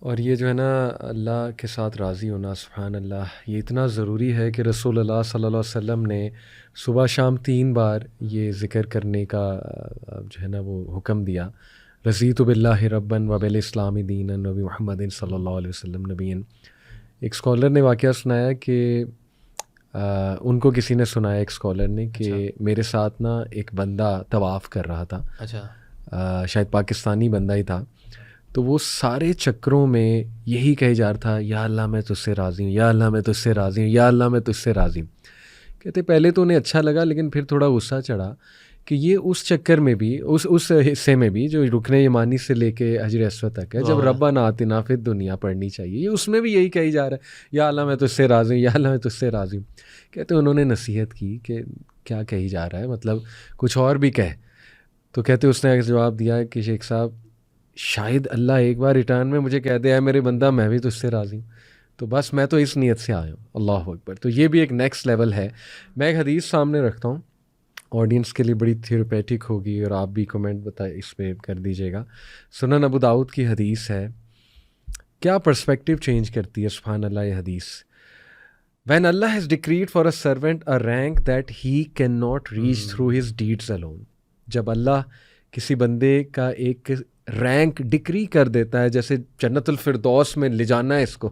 اور یہ جو ہے نا اللہ کے ساتھ راضی ہونا، سبحان اللہ، یہ اتنا ضروری ہے کہ رسول اللہ صلی اللہ علیہ وسلم نے صبح شام 3 بار یہ ذکر کرنے کا جو ہے نا وہ حکم دیا. رضیت باللہ ربًا وبالاسلام دینا نبی محمد صلی اللہ علیہ وسلم نبیًا. ایک اسکالر نے واقعہ سنایا کہ ان کو کسی نے سنایا، ایک اسکالر نے، کہ میرے ساتھ نا ایک بندہ طواف کر رہا تھا. شاید پاکستانی بندہ ہی تھا. تو وہ سارے چکروں میں یہی کہے جا رہا تھا، یا اللہ میں تجھ سے راضی ہوں، یا اللہ میں تجھ سے راضی ہوں، یا اللہ میں تجھ سے راضی ہوں. کہتے پہلے تو انہیں اچھا لگا، لیکن پھر تھوڑا غصہ چڑھا کہ یہ اس چکر میں بھی، اس حصے میں بھی جو رکن یمانی سے لے کے حجر اسود تک ہے، جب ربنا آتنا فی الدنیا پڑھنی چاہیے، یہ اس میں بھی یہی کہی جا رہا ہے، یا اللہ میں تجھ سے راضی ہوں، یا اللہ میں تجھ سے راضی ہوں. کہتے انہوں نے نصیحت کی کہ کیا کہی جا رہا ہے، مطلب کچھ اور بھی کہے. تو کہتے اس نے جواب دیا کہ شیخ صاحب، شاید اللہ ایک بار ریٹرن میں مجھے کہہ دے ہے میرے بندہ میں بھی تجھ سے راضی ہوں، تو بس میں تو اس نیت سے آیا ہوں. اللہ اکبر. تو یہ بھی ایک نیکسٹ لیول ہے. میں ایک حدیث سامنے رکھتا ہوں، آڈینس کے لیے بڑی تھیوریپیٹک ہوگی، اور آپ بھی کمنٹ بتائیں اس پہ کر دیجیے گا. سنن ابو داؤد کی حدیث ہے. کیا پرسپیکٹیو چینج کرتی ہے سبحان اللہ یہ حدیث. When Allah has decreed for a servant a rank that he cannot reach through his deeds alone. جب اللہ کسی بندے کا ایک رینک ڈکری کر دیتا ہے، جیسے جنت الفردوس میں لے جانا ہے اس کو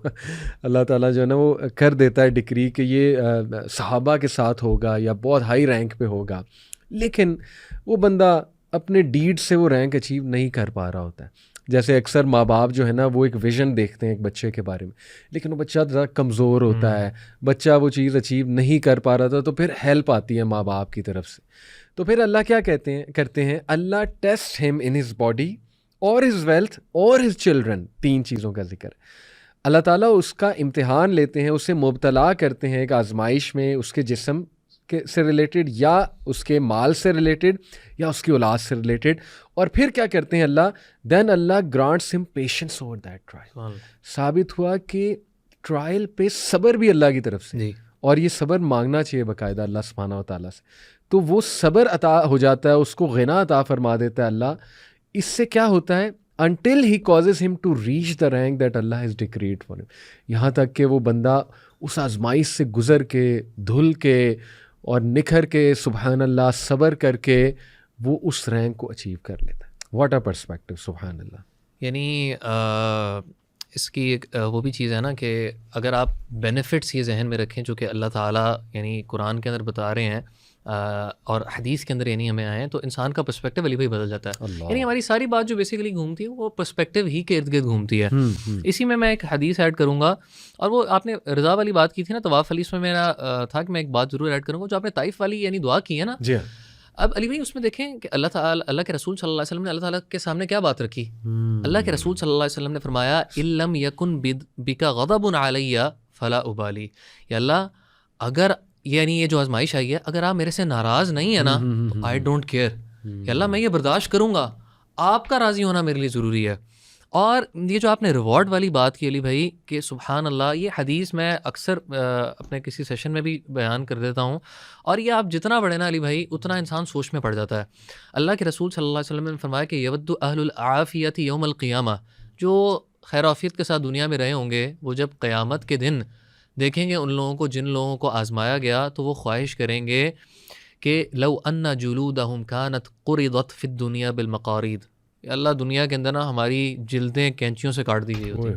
اللہ تعالیٰ جو ہے نا وہ کر دیتا ہے ڈکری کہ یہ صحابہ کے ساتھ ہوگا یا بہت ہائی رینک پہ ہوگا، لیکن وہ بندہ اپنے ڈیڈ سے وہ رینک اچیو نہیں کر پا رہا ہوتا ہے. جیسے اکثر ماں باپ جو ہے نا وہ ایک ویژن دیکھتے ہیں ایک بچے کے بارے میں، لیکن وہ بچہ ذرا کمزور ہوتا ہے، بچہ وہ چیز اچیو نہیں کر پا رہا تھا، تو پھر ہیلپ آتی ہے ماں باپ کی طرف سے. تو پھر اللہ کیا کرتے ہیں، اللہ ٹیسٹ ہم ان ہز باڈی اور ہز ویلتھ اور ہز چلڈرن. 3 چیزوں کا ذکر. اللہ تعالیٰ اس کا امتحان لیتے ہیں، اسے مبتلا کرتے ہیں ایک آزمائش میں، اس کے جسم سے ریلیٹڈ، یا اس کے مال سے ریلیٹڈ، یا اس کی اولاد سے ریلیٹڈ. اور پھر کیا کرتے ہیں اللہ، دین اللہ گرانٹس ہم پیشنس اوور دیٹ ٹرائل. ثابت ہوا کہ ٹرائل پہ صبر بھی اللہ کی طرف سے، اور یہ صبر مانگنا چاہیے باقاعدہ اللہ سبحانہ و تعالیٰ سے. تو وہ صبر عطا ہو جاتا ہے، اس کو غنا عطا فرما دیتا ہے اللہ. اس سے کیا ہوتا ہے، until he causes him to reach the rank that Allah has decreed for him. یہاں تک کہ وہ بندہ اس آزمائش سے گزر کے، دھل کے اور نکھر کے، سبحان اللہ، صبر کر کے وہ اس رینک کو اچیو کر لیتا ہے. واٹ اے پرسپیکٹو، سبحان اللہ. یعنی اس کی ایک وہ بھی چیز ہے نا کہ اگر آپ بینیفٹس یہ ذہن میں رکھیں جو کہ اللہ تعالیٰ یعنی قرآن کے اندر بتا رہے ہیں اور حدیث کے اندر یعنی ہمیں آئے ہیں، تو انسان کا پرسپیکٹیو علی بھائی بدل جاتا ہے. یعنی ہماری ساری بات جو بیسیکلی گھومتی ہے وہ پرسپیکٹیو ہی کے ارد گرد گھومتی ہے. اسی میں ایک حدیث ایڈ کروں گا، اور وہ آپ نے رضا والی بات کی تھی نا طواف علی، اس میں میرا تھا کہ میں ایک بات ضرور ایڈ کروں گا جو آپ نے طائف والی یعنی دعا کی ہے نا. جی. اب علی بھائی اس میں دیکھیں کہ اللہ کے رسول صلی اللہ علیہ وسلم نے اللہ تعالیٰ کے سامنے کیا بات رکھی. اللہ کے رسول صلی اللہ علیہ وسلم نے فرمایا اِلَّمْ يَكُنْ بِكَ غَضَبٌ عَلَيَّ فَلَا أُبَالِي. یا اللہ اگر یعنی یہ جو آزمائش آئی ہے، اگر آپ میرے سے ناراض نہیں ہے نا تو آئی ڈونٹ کیئر. یا اللہ میں یہ برداشت کروں گا، آپ کا راضی ہونا میرے لیے ضروری ہے. اور یہ جو آپ نے ریوارڈ والی بات کی علی بھائی کہ سبحان اللہ، یہ حدیث میں اکثر اپنے کسی سیشن میں بھی بیان کر دیتا ہوں، اور یہ آپ جتنا بڑھے نا علی بھائی اتنا انسان سوچ میں پڑ جاتا ہے. اللہ کے رسول صلی اللہ علیہ وسلم نے فرمایا کہ یود اہل العافیت یوم القیامہ، جو خیر و عافیت کے ساتھ دنیا میں رہے ہوں گے، وہ جب قیامت کے دن دیکھیں گے ان لوگوں کو جن لوگوں کو آزمایا گیا، تو وہ خواہش کریں گے کہ لو ان جلودہم کانت قرضت فی الدنیا بالمقارید. اللہ دنیا کے اندر نا ہماری جلدیں کینچیوں سے کاٹ دی گئی ہوتی.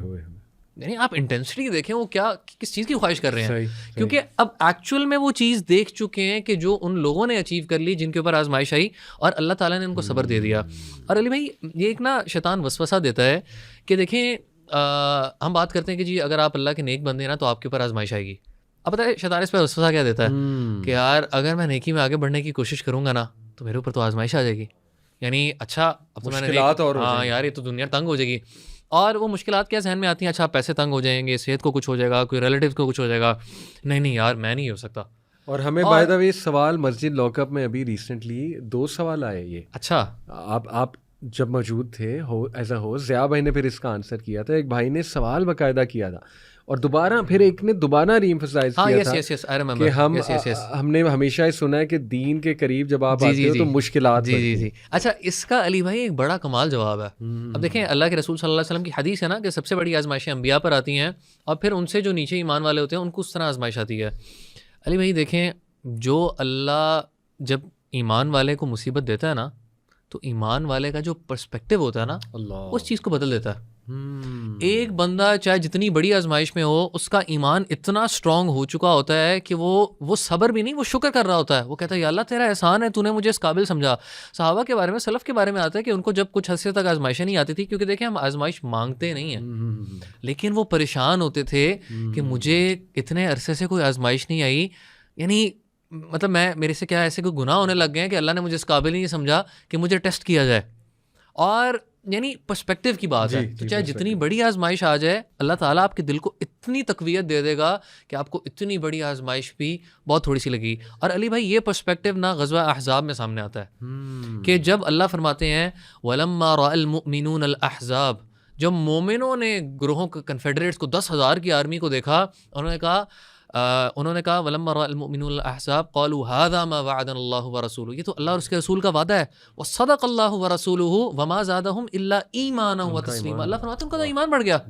یعنی آپ انٹینسٹی دیکھیں وہ کیا کس چیز کی خواہش کر رہے ہیں. کیونکہ اب ایکچوئل میں وہ چیز دیکھ چکے ہیں کہ جو ان لوگوں نے اچیو کر لی جن کے اوپر آزمائش آئی، اور اللہ تعالیٰ نے ان کو صبر دے دیا. اور علی بھائی یہ ایک نا شیطان وسوسہ دیتا ہے کہ دیکھیں ہم بات کرتے ہیں کہ جی اگر آپ اللہ کے نیک بندے ہیں نا تو آپ کے اوپر آزمائش آئے گی. اب پتہ ہے شیطان اس پہ وسوسہ کیا دیتا ہے کہ یار اگر میں نیکی میں آگے بڑھنے کی کوشش کروں گا نا تو میرے اوپر تو آزمائش آ جائے گی. یعنی اچھا اب تو میں نے ہاں یار یہ تو دنیا تنگ ہو جائے گی. اور وہ مشکلات کیا ذہن میں آتی ہیں، اچھا پیسے تنگ ہو جائیں گے، صحت کو کچھ ہو جائے گا، کوئی ریلیٹیو کو کچھ ہو جائے گا، نہیں یار میں نہیں ہو سکتا. اور ہمیں بائی دا وے سوال مسجد لاک اپ میں ابھی ریسنٹلی 2 سوال آئے. یہ اچھا آپ جب موجود تھے ایز اے ہوسٹ، ضیاء بھائی نے پھر اس کا آنسر کیا تھا. ایک بھائی نے سوال باقاعدہ کیا تھا، اور دوبارہ پھر ایک نے دوبارہ ری ایمفسائز ہاں کیا یس تھا یس یس آئی ریممبر کہ ہم نے ہمیشہ ہی سنا ہے کہ دین کے قریب جب آپ آتے ہو تو مشکلات جی جی. اچھا اس کا علی بھائی ایک بڑا کمال جواب ہے. اب دیکھیں اللہ کے رسول صلی اللہ علیہ وسلم کی حدیث ہے نا کہ سب سے بڑی آزمائشیں انبیاء پر آتی ہیں اور پھر ان سے جو نیچے ایمان والے ہوتے ہیں ان کو اس طرح آزمائش آتی ہے. علی بھائی دیکھیں جو اللہ جب ایمان والے کو مصیبت دیتا ہے نا تو ایمان والے کا جو پرسپیکٹو ہوتا ہے نا اس چیز کو بدل دیتا ہے. ایک بندہ چاہے جتنی بڑی آزمائش میں ہو اس کا ایمان اتنا اسٹرانگ ہو چکا ہوتا ہے کہ وہ صبر بھی نہیں وہ شکر کر رہا ہوتا ہے. وہ کہتا ہے یا اللہ تیرا احسان ہے تو نے مجھے اس قابل سمجھا. صحابہ کے بارے میں سلف کے بارے میں آتا ہے کہ ان کو جب کچھ عرصے تک آزمائشیں نہیں آتی تھی کیونکہ دیکھیں ہم آزمائش مانگتے نہیں ہیں لیکن وہ پریشان ہوتے تھے کہ مجھے اتنے عرصے سے کوئی آزمائش نہیں آئی, یعنی مطلب میرے سے کیا ایسے کوئی گناہ ہونے لگ گئے ہیں کہ اللہ نے مجھے اس قابل نہیں سمجھا کہ مجھے ٹیسٹ کیا جائے. اور یعنی پرسپیکٹو کی بات ہے تو چاہے جتنی بڑی آزمائش آ جائے اللہ تعالیٰ آپ کے دل کو اتنی تقویت دے دے گا کہ آپ کو اتنی بڑی آزمائش بھی بہت تھوڑی سی لگی. اور علی بھائی یہ پرسپیکٹو نا غزوہ احزاب میں سامنے آتا ہے کہ جب اللہ فرماتے ہیں وَلَمَّا رَأَى الْمُؤْمِنُونَ الْأَحْزَابَ, جب مومنوں نے گروہوں کنفیڈریٹس کو 10,000 کی آرمی کو دیکھا انہوں نے کہا وَلَمَّا رَأَى الْمُؤْمِنُونَ الْأَحْزَابَ قَالُوا هَذَا مَا وَعَدَنَا اللَّهُ وَرَسُولُهُ, یہ تو اللہ اور اس کے رسول کا وعدہ ہے. وَصَدَقَ اللَّهُ وَرَسُولُهُ وَمَا زَادَهُمْ إِلَّا إِيمَانًا وَتَسْلِيمًا. اللہ فرماتے ہیں ان کا تو ایمان بڑھ گیا.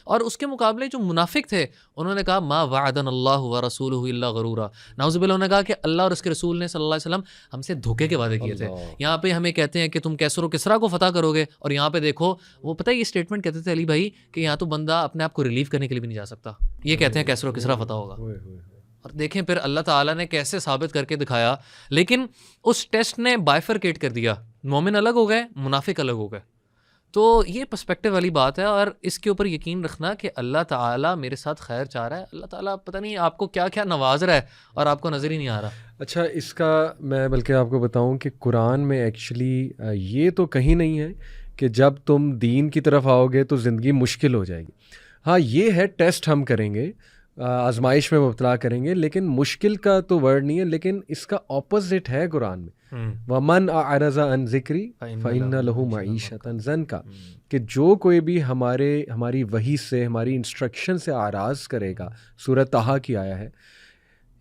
اور اس کے مقابلے جو منافق تھے انہوں نے کہا ما وعدنا اللہ ورسولہ الا غرورا. نعوذ باللہ, انہوں نے کہا کہ اللہ اور اس کے رسول نے صلی اللہ علیہ وسلم ہم سے دھوکے کے وعدے کیے تھے. یہاں پہ ہمیں کہتے ہیں کہ تم کیسر و کسریٰ کو فتح کرو گے اور یہاں پہ دیکھو وہ پتہ ہے یہ اسٹیٹمنٹ کہتے تھے علی بھائی کہ یہاں تو بندہ اپنے آپ کو ریلیو کرنے کے لیے بھی نہیں جا سکتا, یہ کہتے ہیں کیسر و کسریٰ فتح ہوگا. اور دیکھیں پھر اللہ تعالیٰ نے کیسے ثابت کر کے دکھایا. لیکن اس ٹیسٹ نے بائفرکیٹ کر دیا, مومن الگ ہو گئے منافق الگ ہو گئے. تو یہ پرسپیکٹیو والی بات ہے اور اس کے اوپر یقین رکھنا کہ اللہ تعالیٰ میرے ساتھ خیر چاہ رہا ہے. اللہ تعالیٰ پتہ نہیں آپ کو کیا کیا نواز رہا ہے اور آپ کو نظر ہی نہیں آ رہا. اچھا اس کا میں بلکہ آپ کو بتاؤں کہ قرآن میں ایکچولی یہ تو کہیں نہیں ہے کہ جب تم دین کی طرف آؤ گے تو زندگی مشکل ہو جائے گی. ہاں یہ ہے ٹیسٹ ہم کریں گے, آزمائش میں مبتلا کریں گے, لیکن مشکل کا تو ورڈ نہیں ہے. لیکن اس کا اپوزٹ ہے قرآن میں وَمَنْ أَعْرَضَ عَنْ ذِكْرِي فَإِنَّ لَهُ مَعِيشَةً ضَنْكَ, کہ جو کوئی بھی ہماری وحی سے ہماری انسٹرکشن سے آراز کرے گا, سورۃ طٰہٰ کی آیا ہے,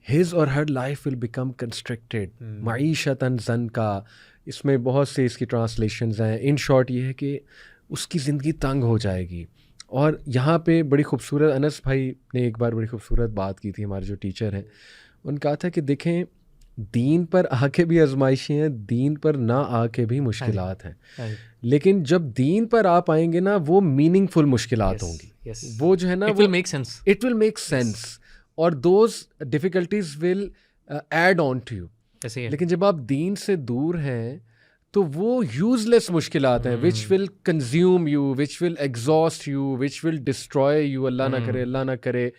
his or her life will become constricted معیشتاً ضنکا. اس میں بہت سے اس کی ٹرانسلیشنز ہیں. ان شارٹ یہ ہے کہ اس کی زندگی تنگ ہو جائے گی. اور یہاں پہ بڑی خوبصورت انس بھائی نے ایک بار بڑی خوبصورت بات کی تھی, ہمارے جو ٹیچر ہیں, ان کہا تھا کہ دیکھیں دین پر آ کے بھی آزمائشیں ہیں, دین پر نہ آ کے بھی مشکلات ہیں, لیکن جب دین پر آپ آئیں گے نا وہ میننگ فل مشکلات ہوں گی. وہ جو ہے نا اٹ ول میک سینس اور those difficulties will add on to you. لیکن جب آپ دین سے دور ہیں تو وہ یوز لیس مشکلات ہیں which will consume you, which will exhaust you, which will destroy you. اللہ نہ کرے, اللہ نہ کرے.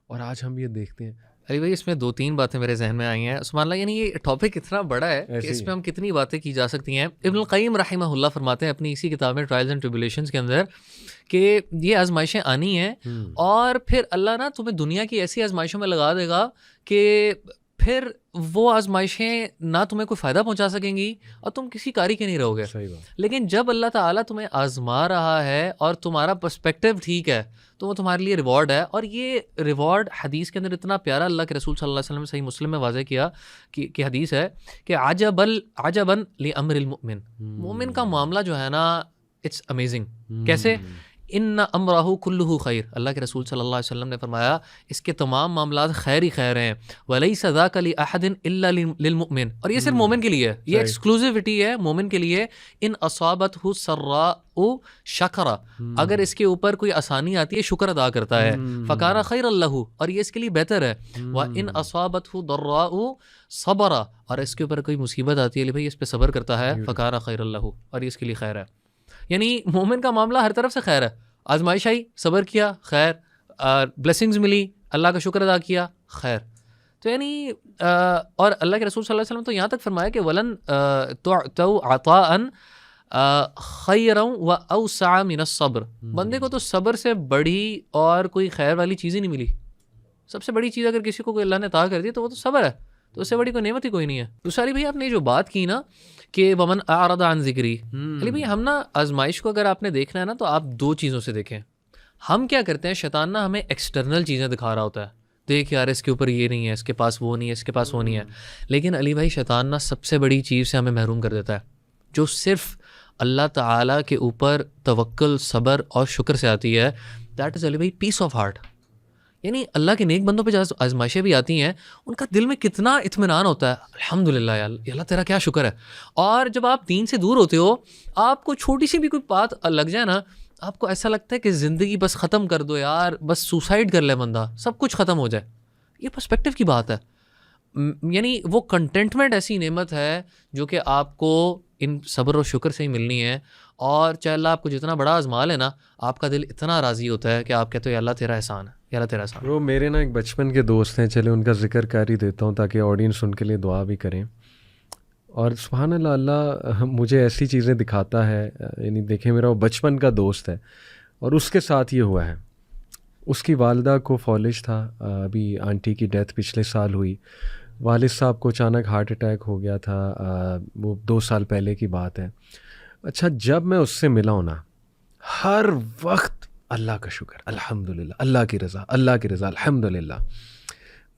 اور آج ہم یہ دیکھتے ہیں. علی بھائی اس میں 2-3 باتیں میرے ذہن میں آئی ہیں سبحان اللہ, یعنی یہ ٹاپک اتنا بڑا ہے کہ اس پہ ہم کتنی باتیں کی جا سکتی ہیں. ابن القیم رحمہ اللہ فرماتے ہیں اپنی اسی کتاب میں ٹرائلز اینڈ ٹریبولیشنز کے اندر کہ یہ آزمائشیں آنی ہیں اور پھر اللہ نا تمہیں دنیا کی ایسی آزمائشوں میں لگا دے گا کہ پھر وہ آزمائشیں نہ تمہیں کوئی فائدہ پہنچا سکیں گی اور تم کسی کاری کے نہیں رہو گے. لیکن جب اللہ تعالیٰ تمہیں آزما رہا ہے اور تمہارا پرسپیکٹیو ٹھیک ہے تو وہ تمہارے لیے ریوارڈ ہے. اور یہ ریوارڈ حدیث کے اندر اتنا پیارا اللہ کے رسول صلی اللہ علیہ وسلم نے صحیح مسلم میں واضح کیا کہ حدیث ہے کہ عجبا لامر المؤمن, مومن کا معاملہ جو ہے نا اٹس امیزنگ. کیسے؟ ان امرہ کلہ خیر, اللہ کے رسول صلی اللہ علیہ وسلم نے فرمایا اس کے تمام معاملات خیر ہی خیر ہیں. ولیس ذاک لاحد الا للمؤمن, اور یہ صرف مومن کے لیے ہے, یہ ایکسکلوزیوٹی ہے مومن کے لیے. ان اصابتہ سراء شکر, اگر اس کے اوپر کوئی آسانی آتی ہے شکر ادا کرتا ہے. فکان خیر لہ, اور یہ اس کے لیے بہتر ہے. وان اصابتہ ضراء صبر, اور اس کے اوپر کوئی مصیبت آتی ہے بھائی اس پہ صبر کرتا ہے. فکان خیر لہ, اور یہ اس کے لیے خیر ہے. یعنی مومن کا معاملہ ہر طرف سے خیر ہے. آزمائش آئی صبر کیا خیر, بلیسنگز ملی اللہ کا شکر ادا کیا خیر. تو یعنی اور اللہ کے رسول صلی اللہ علیہ وسلم تو یہاں تک فرمایا کہ ولن تعطوا عطاء خیرا واوسع من الصبر, بندے کو تو صبر سے بڑی اور کوئی خیر والی چیز ہی نہیں ملی. سب سے بڑی چیز اگر کسی کو کوئی اللہ نے عطا کر دی تو وہ تو صبر ہے, تو اس سے بڑی کوئی نعمت ہی کوئی نہیں ہے. دوسری بھائی آپ نے جو بات کی نا کہ ومن اعرض عن ذکری, علی بھائی ہم نا آزمائش کو اگر آپ نے دیکھنا ہے نا تو آپ 2 چیزوں سے دیکھیں. ہم کیا کرتے ہیں, شیطان نا ہمیں ایکسٹرنل چیزیں دکھا رہا ہوتا ہے, دیکھ یار اس کے اوپر یہ نہیں ہے, اس کے پاس وہ نہیں ہے, اس کے پاس وہ نہیں ہے. لیکن علی بھائی شیطان نا سب سے بڑی چیز سے ہمیں محروم کر دیتا ہے, جو صرف اللہ تعالیٰ کے اوپر توکل, صبر اور شکر سے آتی ہے. دیٹ از علی بھائی پیس آف ہارٹ. یعنی اللہ کے نیک بندوں پہ جو آزمائشیں بھی آتی ہیں, ان کا دل میں کتنا اطمینان ہوتا ہے, الحمدللہ یا اللہ تیرا کیا شکر ہے. اور جب آپ دین سے دور ہوتے ہو, آپ کو چھوٹی سی بھی کوئی بات لگ جائے نا, آپ کو ایسا لگتا ہے کہ زندگی بس ختم کر دو یار, بس سوسائڈ کر لے بندہ, سب کچھ ختم ہو جائے. یہ پرسپیکٹیو کی بات ہے. یعنی وہ کنٹینٹمنٹ ایسی نعمت ہے جو کہ آپ کو ان صبر و شکر سے ہی ملنی ہے. اور چاہے اللہ آپ کو جتنا بڑا آزما لے نا, آپ کا دل اتنا راضی ہوتا ہے کہ آپ کہتے ہو یا اللہ تیرا احسان ہے, یا اللہ تیرا احسان ہے. وہ میرے نا ایک بچپن کے دوست ہیں, چلے ان کا ذکر کر ہی دیتا ہوں تاکہ آڈینس ان کے لیے دعا بھی کریں. اور سبحان اللہ, اللہ مجھے ایسی چیزیں دکھاتا ہے. یعنی دیکھیں میرا وہ بچپن کا دوست ہے اور اس کے ساتھ یہ ہوا ہے. اس کی والدہ کو فالج تھا, ابھی آنٹی کی ڈیتھ پچھلے سال ہوئی. والد صاحب کو اچانک ہارٹ اٹیک ہو گیا تھا, وہ 2 سال پہلے کی بات ہے. اچھا, جب میں اس سے ملا ہوں نا, ہر وقت اللہ کا شکر, الحمدللہ, اللہ کی رضا, اللہ کی رضا, الحمدللہ.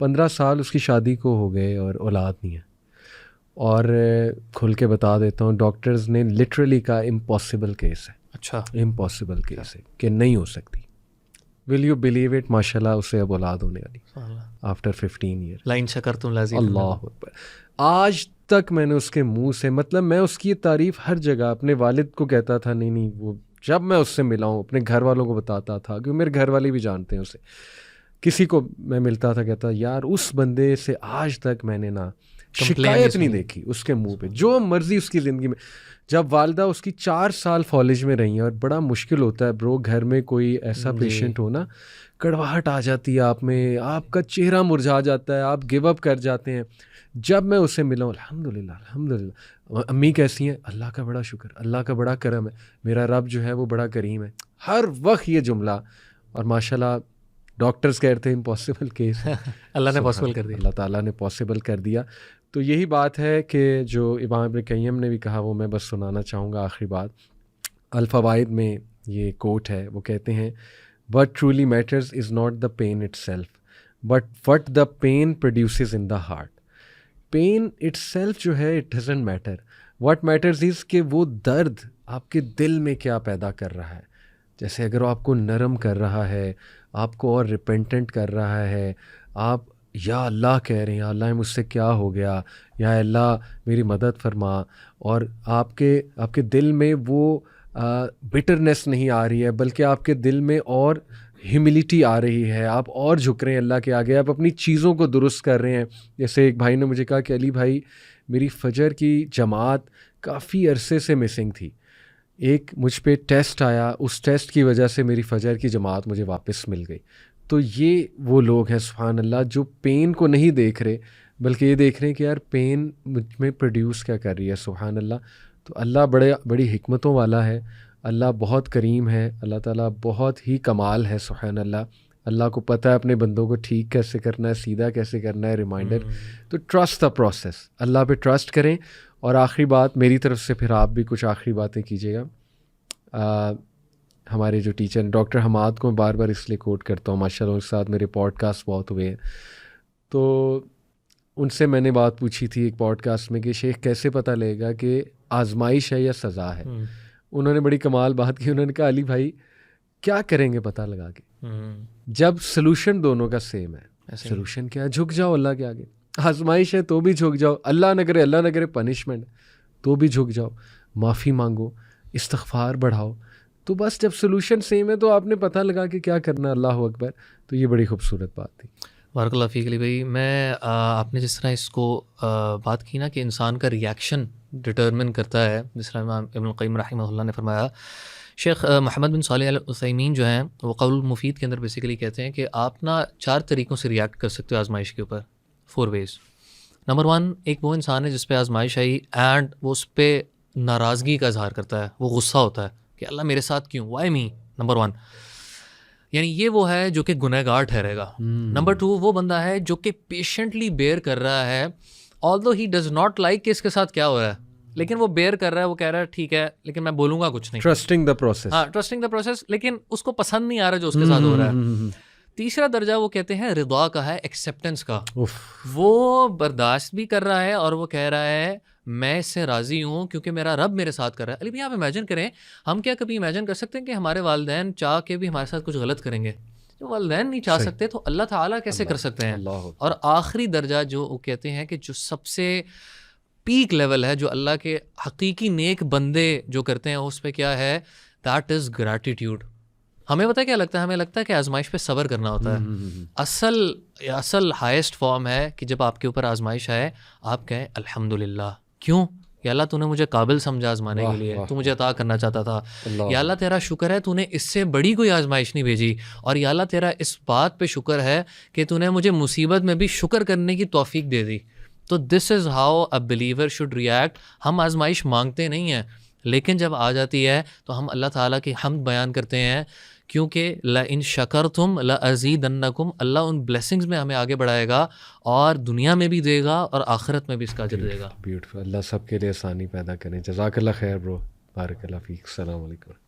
15 سال اس کی شادی کو ہو گئے اور اولاد نہیں ہے. اور کھل کے بتا دیتا ہوں, ڈاکٹرز نے لٹرلی کہا امپاسبل کیس ہے. اچھا, امپاسبل کیس ہے کہ نہیں ہو سکتی. ول یو بلیو اٹ, ماشاء اللہ اسے اب اولاد ہونے والی آفٹر 15 ایئر. لائن شکرتم لازم. اللہ اکبر. آج تک میں نے اس کے منہ سے, مطلب میں اس کی تعریف ہر جگہ اپنے والد کو کہتا تھا, نہیں وہ جب میں اس سے ملا ہوں اپنے گھر والوں کو بتاتا تھا, کیونکہ میرے گھر والے بھی جانتے ہیں اسے. کسی کو میں ملتا تھا کہتا یار اس بندے سے آج تک میں نے نا شکایت نہیں دیکھی اس کے منہ پہ, جو مرضی اس کی زندگی میں. جب والدہ اس کی 4 سال فالج میں رہی ہیں, اور بڑا مشکل ہوتا ہے برو, گھر میں کوئی ایسا پیشنٹ ہو نا, کڑواہٹ آ جاتی ہے آپ میں, آپ کا چہرہ مرجھا جاتا ہے, آپ گیو اپ کر جاتے ہیں. جب میں اسے ملا ہوں, الحمدللہ الحمدللہ. امی کیسی ہیں, اللہ کا بڑا شکر, اللہ کا بڑا کرم ہے, میرا رب جو ہے وہ بڑا کریم ہے. ہر وقت یہ جملہ. اور ماشاءاللہ ڈاکٹرز کہتے ہیں امپاسبل کیس, اللہ نے پاسبل کر دیا, اللہ تعالیٰ نے پاسبل کر دیا. تو یہی بات ہے کہ جو امام ابن قیم نے بھی کہا, وہ میں بس سنانا چاہوں گا آخری بات. الفوائد میں یہ کوٹ ہے, وہ کہتے ہیں what truly matters is not the pain itself but what the pain produces in the heart. Pain itself جو ہے it doesn't matter. what matters is کہ وہ درد آپ کے دل میں کیا پیدا کر رہا ہے. جیسے اگر وہ آپ کو نرم کر رہا ہے, آپ کو اور ریپینٹنٹ کر رہا ہے, آپ یا اللہ کہہ رہے ہیں, یا اللہ مجھ سے کیا ہو گیا, یا اللہ میری مدد فرما, اور آپ کے دل میں وہ بٹرنس نہیں آ رہی ہے, بلکہ آپ کے دل میں اور ہیوملٹی آ رہی ہے, آپ اور جھک رہے ہیں اللہ کے آگے, آپ اپنی چیزوں کو درست کر رہے ہیں. جیسے ایک بھائی نے مجھے کہا کہ علی بھائی میری فجر کی جماعت کافی عرصے سے مسنگ تھی, ایک مجھ پہ ٹیسٹ آیا, اس ٹیسٹ کی وجہ سے میری فجر کی جماعت مجھے واپس مل گئی. تو یہ وہ لوگ ہیں سبحان اللہ جو پین کو نہیں دیکھ رہے, بلکہ یہ دیکھ رہے ہیں کہ یار پین مجھ میں پروڈیوس کیا کر رہی ہے. سبحان اللہ. تو اللہ بڑی حکمتوں والا ہے, اللہ بہت کریم ہے, اللہ تعالیٰ بہت ہی کمال ہے. سبحان اللہ. اللہ کو پتہ ہے اپنے بندوں کو ٹھیک کیسے کرنا ہے, سیدھا کیسے کرنا ہے. ریمائنڈر, تو ٹرسٹ دا پروسیس, اللہ پہ ٹرسٹ کریں. اور آخری بات میری طرف سے, پھر آپ بھی کچھ آخری باتیں کیجیے گا. ہمارے جو ٹیچر ہیں ڈاکٹر حماد کو میں بار بار اس لیے کوٹ کرتا ہوں, ماشاء اللہ ان کے ساتھ میرے پوڈ کاسٹ بہت ہوئے ہیں. تو ان سے میں نے بات پوچھی تھی ایک پوڈ کاسٹ میں کہ شیخ کیسے پتہ لگے گا کہ آزمائش ہے یا سزا ہے. انہوں نے بڑی کمال بات کی, انہوں نے کہا علی بھائی کیا کریں گے پتہ لگا کے, جب سلوشن دونوں کا سیم ہے. سلوشن کیا ہے, جھک جاؤ اللہ کے آگے. آزمائش ہے تو بھی جھک جاؤ, اللہ نہ کرے پنشمنٹ تو بھی جھک جاؤ, معافی مانگو, استغفار بڑھاؤ. تو بس جب سلوشن سیم ہے تو آپ نے پتہ لگا کہ کیا کرنا. اللہ اکبر. تو یہ بڑی خوبصورت بات تھی. بارک اللہ فیک علی بھائی. میں آپ نے جس طرح اس کو بات کی نا کہ انسان کا ریاکشن ڈٹرمن کرتا ہے, جس طرح امام ابن القیم رحمہ اللہ نے فرمایا, شیخ محمد بن صالح العثیمین جو ہیں وہ قول المفید کے اندر بیسیکلی کہتے ہیں کہ آپ نا 4 طریقوں سے ریاکٹ کر سکتے ہو آزمائش کے اوپر, 4 ways. نمبر 1, ایک وہ انسان ہے جس پہ آزمائش آئی اینڈ وہ اس پہ ناراضگی کا اظہار کرتا ہے, وہ غصہ ہوتا ہے کہ اللہ میرے ساتھ کیوں, وائی می. نمبر 1 یعنی یہ وہ ہے جو کہ گنہگار ٹھہرے گا. نمبر 2 وہ بندہ ہے جو کہ پیشنٹلی بیئر کر رہا ہے although he does not like کہ اس کے ساتھ کیا ہو رہا ہے, لیکن وہ بیئر کر رہا ہے, وہ کہہ رہا ہے ٹھیک ہے لیکن میں بولوں گا کچھ نہیں. Trusting the process. ہاں ٹرسٹنگ دا پروسیس, لیکن اس کو پسند نہیں آ رہا جو اس کے ساتھ ہو رہا ہے. تیسرا درجہ وہ کہتے ہیں رضا کا ہے, ایکسیپٹنس کا. وہ برداشت بھی کر رہا ہے اور وہ کہہ رہا ہے میں اس سے راضی ہوں کیونکہ میرا رب میرے ساتھ کر رہا ہے. علی بھائی آپ امیجن کریں, ہم کیا کبھی امیجن کر سکتے ہیں کہ ہمارے والدین چاہ کے بھی ہمارے ساتھ کچھ غلط کریں گے؟ جو والدین نہیں چاہ سکتے تو اللہ تعالیٰ کیسے کر سکتے ہیں؟ اور آخری درجہ جو وہ کہتے ہیں کہ جو سب سے پیک لیول ہے جو اللہ کے حقیقی نیک بندے جو کرتے ہیں اس پہ کیا ہے, دیٹ از گریٹیٹیوڈ. ہمیں پتہ کیا لگتا ہے, ہمیں لگتا ہے کہ آزمائش پہ صبر کرنا ہوتا ہے. اصل ہائیسٹ فارم ہے کہ جب آپ کے اوپر آزمائش آئے آپ کہیں الحمدللہ. کیوں؟ یا اللہ تو نے مجھے قابل سمجھا آزمانے کے لیے, تو مجھے عطا کرنا چاہتا تھا. یا اللہ تیرا شکر ہے تو نے اس سے بڑی کوئی آزمائش نہیں بھیجی. اور یا اللہ تیرا اس بات پہ شکر ہے کہ تو نے مجھے مصیبت میں بھی شکر کرنے کی توفیق دے دی. تو this is how a believer should react. ہم آزمائش مانگتے نہیں ہیں, لیکن جب آ جاتی ہے تو ہم اللہ تعالیٰ کی حمد بیان کرتے ہیں, کیونکہ لَإِن شَكَرْتُمْ لَأَزِيدَنَّكُمْ, اللہ ان بلیسنگز میں ہمیں آگے بڑھائے گا اور دنیا میں بھی دے گا اور آخرت میں بھی اس کا اجر دے گا. بیوٹیفل. اللہ سب کے لیے آسانی پیدا کریں. جزاک اللہ خیر برو, بارک اللہ فیک. السلام علیکم.